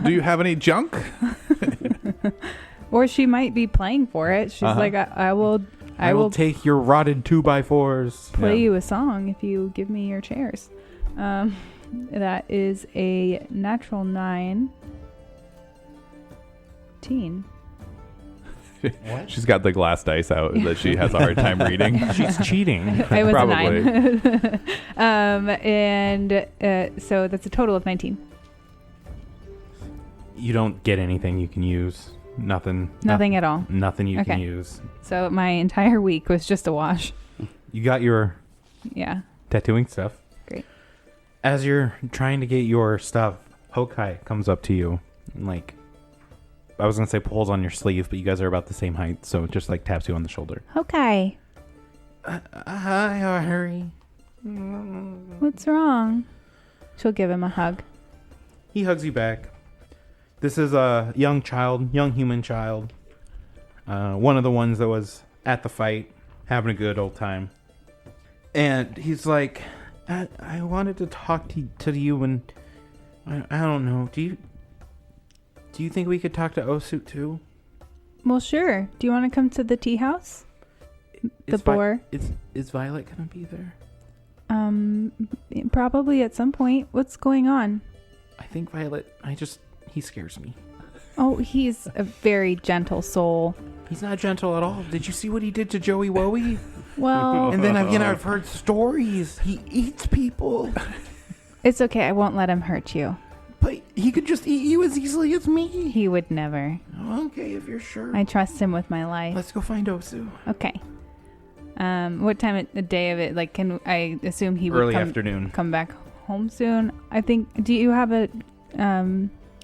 Do you have any junk? Or she might be playing for it. She's like, I will take your rotted 2x4s. play you a song if you give me your chairs. That is a natural 19. What? She's got the glass dice out that she has a hard time reading. She's cheating. It was Probably. a 9. So that's a total of 19. You don't get anything you can use. Nothing Nothing at all. Nothing you can Okay. use. So my entire week was just a wash. You got your Yeah. tattooing stuff. Great. As you're trying to get your stuff, Hokai comes up to you and like, I was going to say pulls on your sleeve, but you guys are about the same height, so just like taps you on the shoulder. Okay. Hi, Harry. What's wrong? She'll give him a hug. He hugs you back. This is a young human child. One of the ones that was at the fight, having a good old time. And he's like, I wanted to talk to you, and I don't know. Do you think we could talk to Osu too? Well, sure. Do you want to come to the tea house? The Is boar? Is Violet gonna be there? Probably at some point. What's going on? I think Violet. He scares me. Oh, he's a very gentle soul. He's not gentle at all. Did you see what he did to Joey Woey? Well, And then I've heard stories. He eats people. it's okay. I won't let him hurt you. But he could just eat you as easily as me. He would never. Okay, if you're sure. I trust him with my life. Let's go find Osu. Okay. What time of the day of it? Like, can I assume he would Early afternoon. come back home soon? I think. Do you have a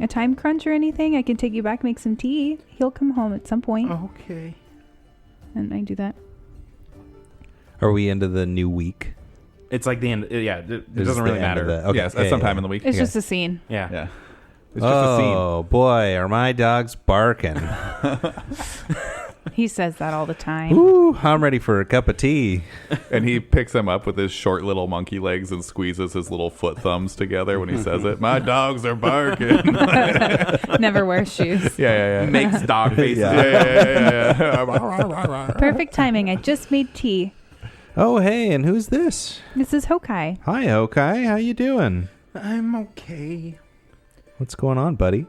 time crunch or anything? I can take you back, make some tea. He'll come home at some point. Okay. And I do that. Are we into the new week? It's like the end. Yeah, it Is doesn't the really end of matter. the- okay. Yes, at some time in the week. It's Okay. just a scene. Yeah. Yeah. It's just a scene. Oh boy, are my dogs barking? He says that all the time. Ooh, I'm ready for a cup of tea. And he picks him up with his short little monkey legs and squeezes his little foot thumbs together when he says it. My dogs are barking. Never wears shoes. Yeah. Makes dog faces. Yeah. Perfect timing. I just made tea. Oh, hey, and who's this? This is Hokai. Hi, Hokai. How you doing? I'm okay. What's going on, buddy?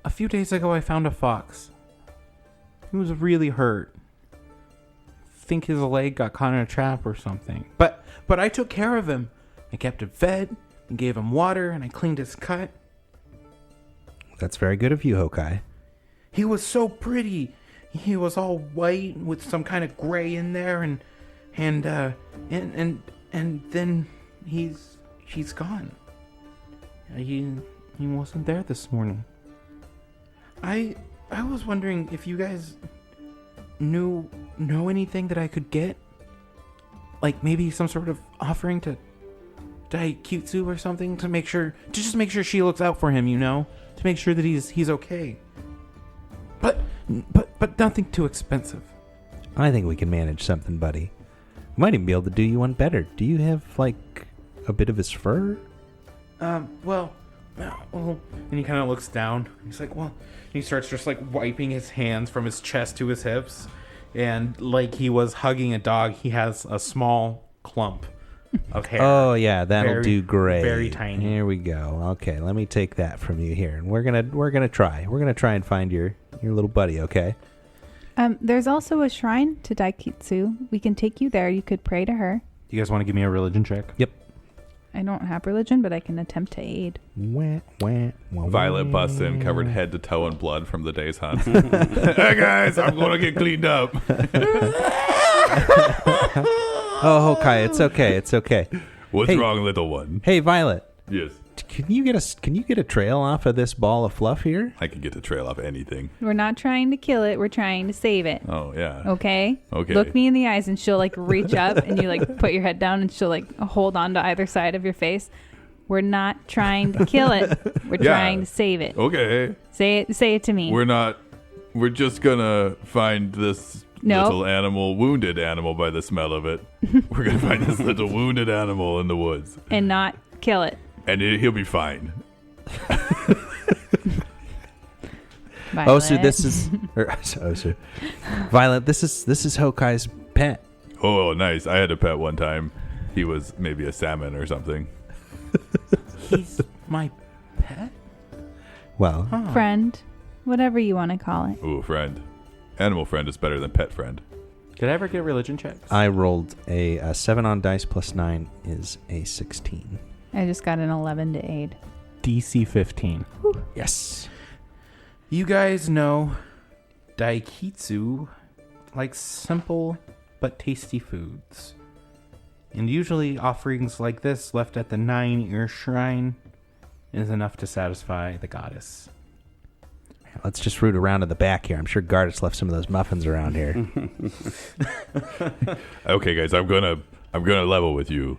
A few days ago, I found a fox. He was really hurt. Think his leg got caught in a trap or something. But I took care of him. I kept him fed and gave him water, and I cleaned his cut. That's very good of you, Hokai. He was so pretty. He was all white with some kind of gray in there, and then he's gone. He wasn't there this morning. I was wondering if you guys know anything that I could get, like maybe some sort of offering to Daikutsu or something to just make sure she looks out for him, to make sure that he's okay. But nothing too expensive. I think we can manage something, buddy. We might even be able to do you one better. Do you have, like, a bit of his fur? Well, and he kind of looks down. He's like, well, and he starts just like wiping his hands from his chest to his hips, and like he was hugging a dog, he has a small clump of hair. Oh yeah, that'll do great. Very tiny. Here we go. Okay, let me take that from you here, and we're gonna try and find your little buddy. Okay. There's also a shrine to Daikutsu. We can take you there. You could pray to her. Do you guys want to give me a religion check? Yep. I don't have religion, but I can attempt to aid. Violet busts in, covered head to toe in blood from the day's hunt. Hey guys, I'm gonna get cleaned up. Oh, Hokai, it's okay. What's Hey. wrong, little one? Hey, Violet, Yes, can you get a trail off of this ball of fluff here? I can get the trail off anything. We're not trying to kill it. We're trying to save it. Oh yeah. Okay? Okay. Look me in the eyes, and she'll like reach up and you like put your head down and she'll like hold on to either side of your face. We're not trying to kill it. We're Yeah. trying to save it. Okay. Say it to me. We're just gonna find this No. little animal, wounded animal by the smell of it. We're gonna find this little wounded animal in the woods, And not kill it. and he'll be fine. Osu, Violet. this is Osu. Violet, this is Hokai's pet. Oh, nice. I had a pet one time. He was maybe a salmon or something. He's my pet? Well, friend, whatever you want to call it. Ooh, friend. Animal friend is better than pet friend. Did I ever get religion checks? I rolled a 7 on dice plus 9 is a 16. I just got an 11 to aid. DC 15. Yes. You guys know Daikitsu likes simple but tasty foods. And usually offerings like this left at the 9-ear shrine is enough to satisfy the goddess. Let's just root around in the back here. I'm sure Gardas left some of those muffins around here. Okay, guys, I'm gonna level with you.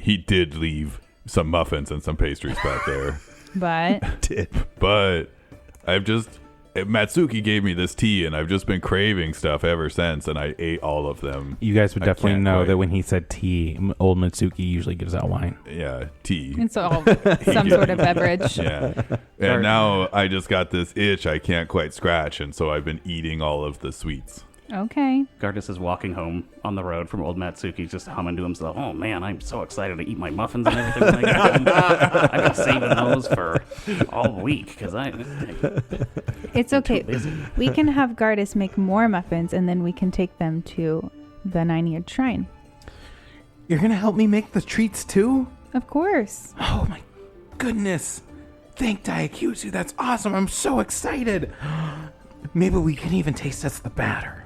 He did leave some muffins and some pastries back there, But but Matsuki gave me this tea, and I've just been craving stuff ever since, and I ate all of them. You guys would I definitely can't know quite- that when he said tea, old Mitsuki usually gives out wine. Yeah, tea. it's all some sort of beverage. Yeah. And now I just got this itch I can't quite scratch, and so I've been eating all of the sweets. Okay. Gardas is walking home on the road from old Matsuki, just humming to himself, oh man, I'm so excited to eat my muffins and everything when I get home. I've been saving those for all week because It's okay. busy. We can have Gardas make more muffins and then we can take them to the 9-eared shrine. You're going to help me make the treats too? Of course. Oh my goodness. Thank Daikutsu. That's awesome. I'm so excited. Maybe we can even taste test the batter.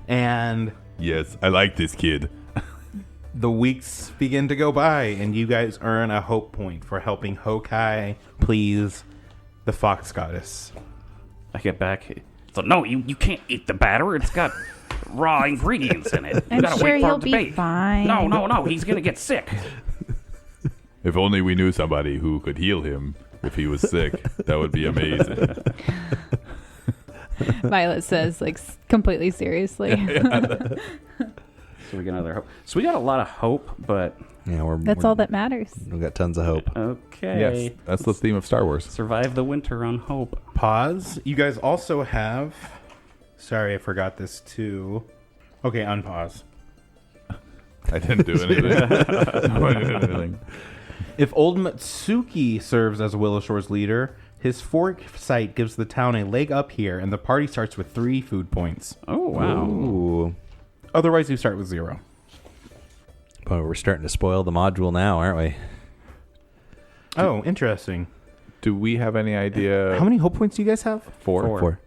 And Yes, I like this kid. the weeks begin to go by, and you guys earn a hope point for helping Hokai please the fox goddess. I get back. So no, you can't eat the batter. It's got raw ingredients in it. You I'm gotta sure wait for you'll it to be bake. fine. No, he's gonna get sick. If only we knew somebody who could heal him. If he was sick, that would be amazing. Violet says, like, completely seriously. So we got another hope. So we got a lot of hope, but Yeah, That's all that matters. We've got tons of hope. okay. Yes, that's the theme of Star Wars. Survive the winter on hope. Pause. You guys also have. Sorry, I forgot this too. Okay, unpause. I didn't do anything. No, I didn't do anything. If old Matsuki serves as Willowshore's leader, his foresight gives the town a leg up here, and the party starts with 3 food points. Oh, wow. Ooh. Otherwise, you start with 0. Boy, we're starting to spoil the module now, aren't we? Oh, interesting. Do we have any idea? How many hope points do you guys have? 4? 4.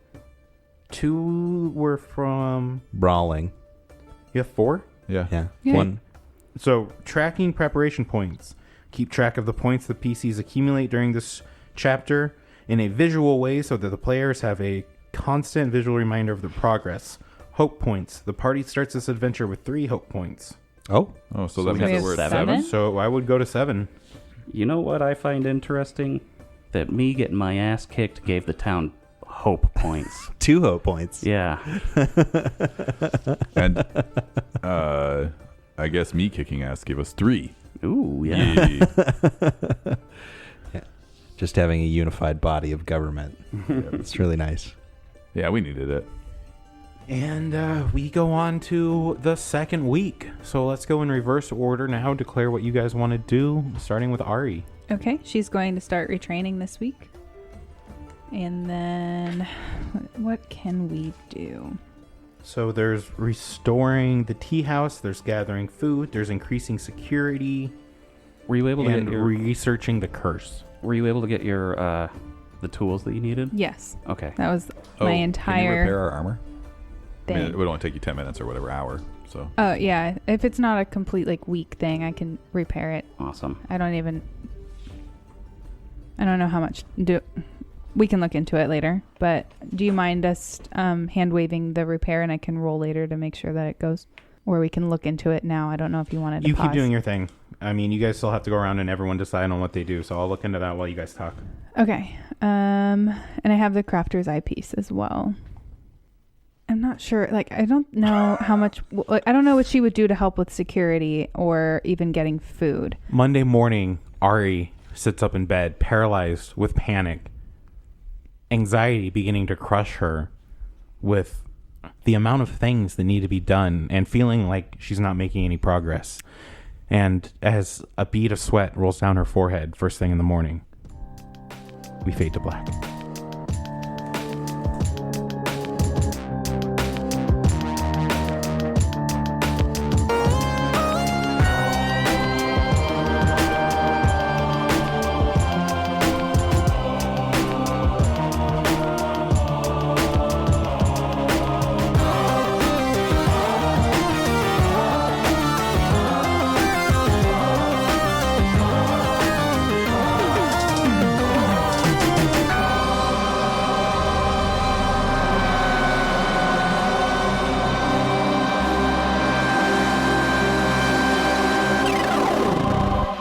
2 were from. Brawling. You have 4? Yeah. Yeah. Yeah. 1. So, tracking preparation points. Keep track of the points the PCs accumulate during this chapter in a visual way so that the players have a constant visual reminder of their progress. Hope points. The party starts this adventure with 3 hope points. Oh. Oh, so So that we means have that we're at 7? 7? So, I would go to 7. You know what I find interesting? That me getting my ass kicked gave the town hope points. 2 hope points. Yeah. And I guess me kicking ass gave us 3. Ooh, yeah. Yeah. Just having a unified body of government. It's really nice. Yeah, we needed it. And we go on to the second week. So, let's go in reverse order now. Declare what you guys want to do, starting with Ari. Okay, she's going to start retraining this week. And then, what can we do? So there's restoring the tea house, there's gathering food, there's increasing security, Were you able to and get your researching the curse. Were you able to get your the tools that you needed? Yes, Okay. that was Oh, my Can you entire repair our armor? I mean, thing. it would only take you 10 minutes or whatever hour. So Oh, yeah. If it's not a complete, like, weak thing, I can repair it. Awesome. I don't know how much we can look into it later, but do you mind us hand waving the repair and I can roll later to make sure that it goes? Or we can look into it now. I don't know if you wanted to You pause. keep doing your thing. I mean, you guys still have to go around and everyone decide on what they do, so I'll look into that while you guys talk. Okay. And I have the crafter's eyepiece as well. I'm not sure. Like, I don't know how much. Like, I don't know what she would do to help with security or even getting food. Monday morning, Ari sits up in bed, paralyzed with panic. Anxiety beginning to crush her with the amount of things that need to be done and feeling like she's not making any progress. And as a bead of sweat rolls down her forehead first thing in the morning, we fade to black.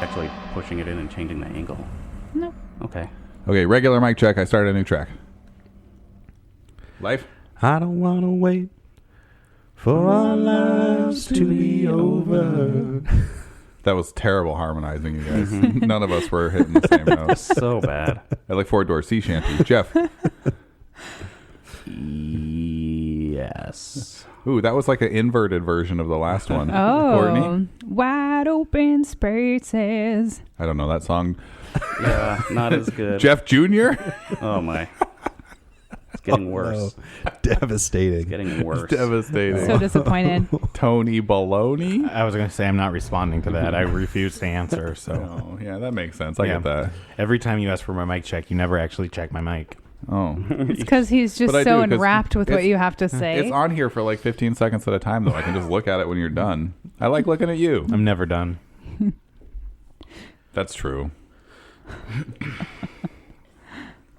Actually pushing it in and changing the angle. No. Okay. okay, regular mic check. I started a new track. Life. I don't want to wait for our lives to be over. That was terrible harmonizing, you guys. None of us were hitting the same notes. So bad. I look forward to our sea shanty. Jeff. Yes. Ooh, that was like an inverted version of the last one. Oh, Courtney. wide open spaces. I don't know that song. Yeah, not as good. Jeff Jr. Oh my. It's getting worse. Devastating. It's getting worse. Devastating. So disappointed. Tony Baloney. I was going to say I'm not responding to that. I refuse to answer. So Oh, yeah, that makes sense. I get that. Every time you ask for my mic check, you never actually check my mic. Oh. It's because he's just But I so do, 'cause enwrapped with what it's- you have to say. It's on here for like 15 seconds at a time, though. I can just look at it when you're done. I like looking at you. I'm never done. That's true.